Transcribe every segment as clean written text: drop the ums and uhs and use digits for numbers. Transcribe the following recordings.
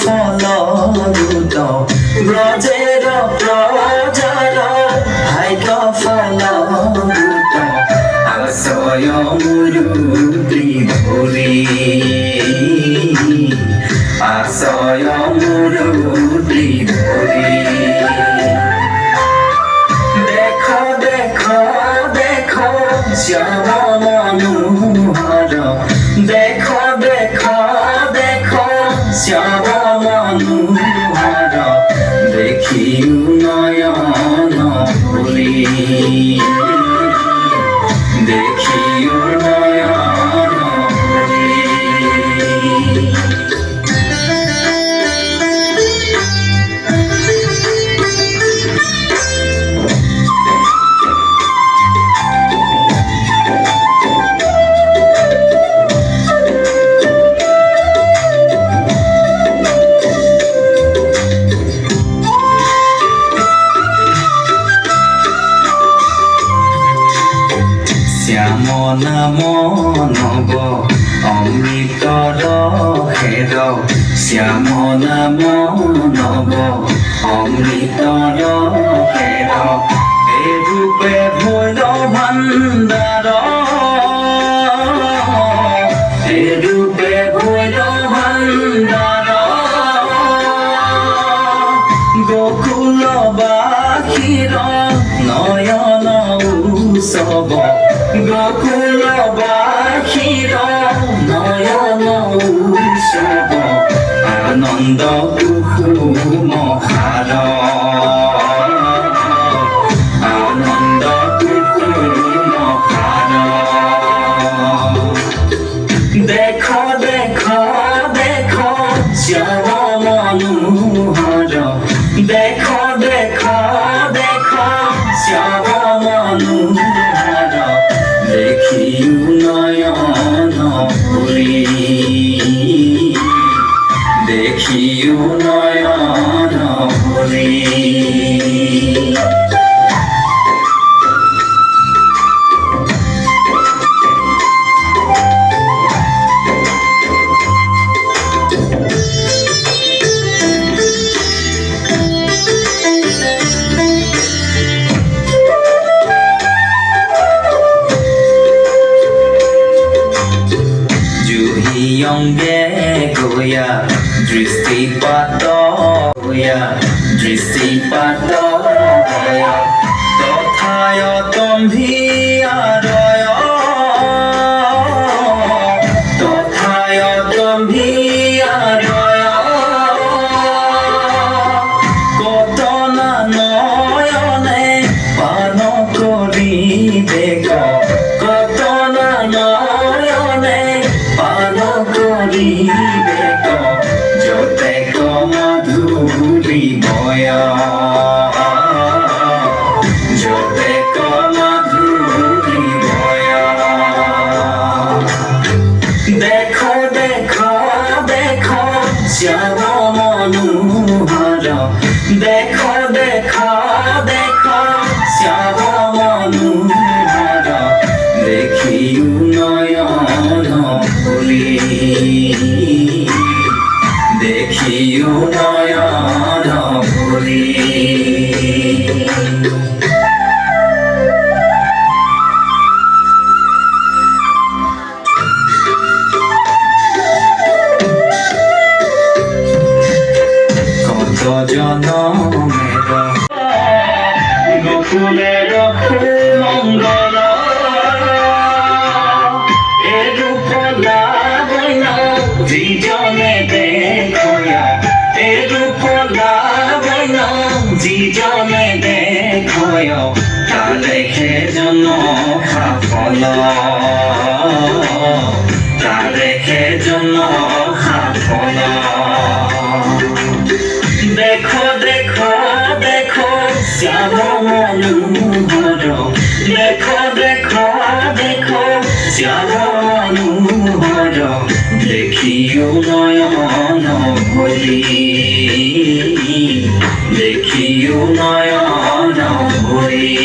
ফলৰুত ব্ৰজেৰ প্ৰজাৰ ভাগ্য ফলৰুত আশ্ৰয় মুৰুতি ধৰি আশ্ৰয় মুৰুতি ধৰি দেখ দেখ দেখ শ্যাম মনোহৰ দেখ দেখ দেখ শ্যাম মনোহৰ দেখিও নয়ন ভৰি দেখিও নয়ন ভৰি শ্যাম নাম নব অমৃতৰ হেৰ শ্যাম নাম নব অমৃতৰ হেৰ এৰূপে ভৈৰ ভাণ্ডাৰ এৰূপে ভৈৰ ভাণ্ডাৰ গকুলবাসীৰ নয়ন উৎসৱ গকুলবাসীৰ নয়ন উৎসৱ আনন্দ কুসুম সাৰ আনন্দ কুসুম সাৰ দেখ দেখ দেখ শ্যাম মনোহৰ দেখ দেখ দেখ শ্যাম মনোহৰ দেখিও নয়ন ভৰি দেখিও নয়ন ভৰি অঙ্গে গয়া দৃষ্টিপাত হয়া দৃষ্টিপাত হয়া তথায় তম্ভিয়ারয় তথায় তম্ভিয়ারয় কতনা নয়নে পান করি দেখ কতনা নয়নে পান করি দেখ যতে মধুরি বয় যতে মধুরি বয় দেখ দেখ দেখ শ্যাম মনোহর দেখ দেখ দেখ শ্যাম মনোহর দেখিও নয়ন ভৰি দেখিও নয়ন ভৰি কত জনমেৰ গকুলেৰ মংগল এরূপ লাবণ্য যিজনে দেখয়া এরূপ লাবণ্য যিজনে দেখয় তারে সেজন সাফল তারে সেজন সাফল দেখ দেখ দেখ শ্যাম মনোহর দেখ দেখ দেখ শ্যাম মনোহর দেখিও নয়ন ভৰি দেখিও নয়ন ভৰি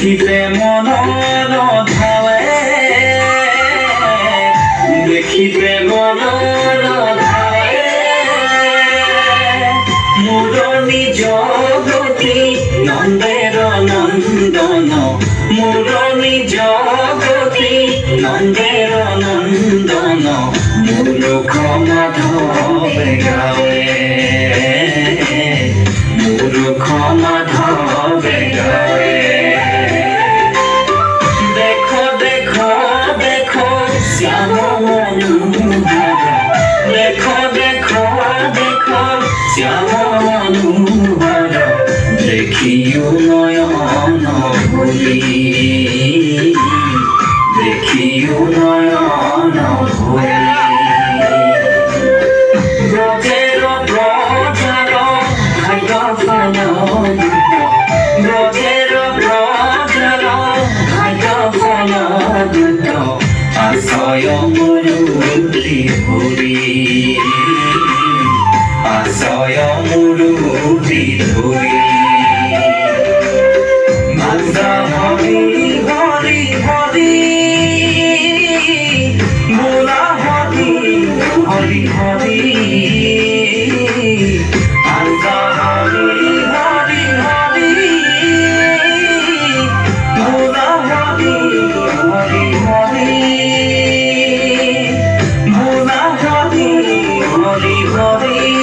দেখিতে মনৰ ধাৱে দেখিতে মনৰ ধাৱে মোৰ নিজ গতি নন্দের নন্দন মোৰ নিজ গতি নন্দের নন্দন মূৰ্খ মাধৱে গাৱে মূৰ্খ মাধৱে গাৱে দেখো দেখো দেখো শ্যাম মনোহৰ দেখো দেখো দেখো শ্যাম মনোহৰ দেখিও নয়ন ভৰি দেখিও নয়ন ভৰি ব্ৰজেৰ ব্ৰজাৰ ভাগ্য ফল ব্ৰজেৰ ব্ৰজাৰ ভাগ্য ফল আশ্ৰয় মুৰুতি ধৰি আশ্ৰয় মুৰুতি ধৰি মাতা হৰি হৰি হৰি বোলা হৰি হৰি হৰি মাতা হৰি হৰি হৰি বোলা হৰি হৰি হৰি বোলা হৰি হৰি হৰি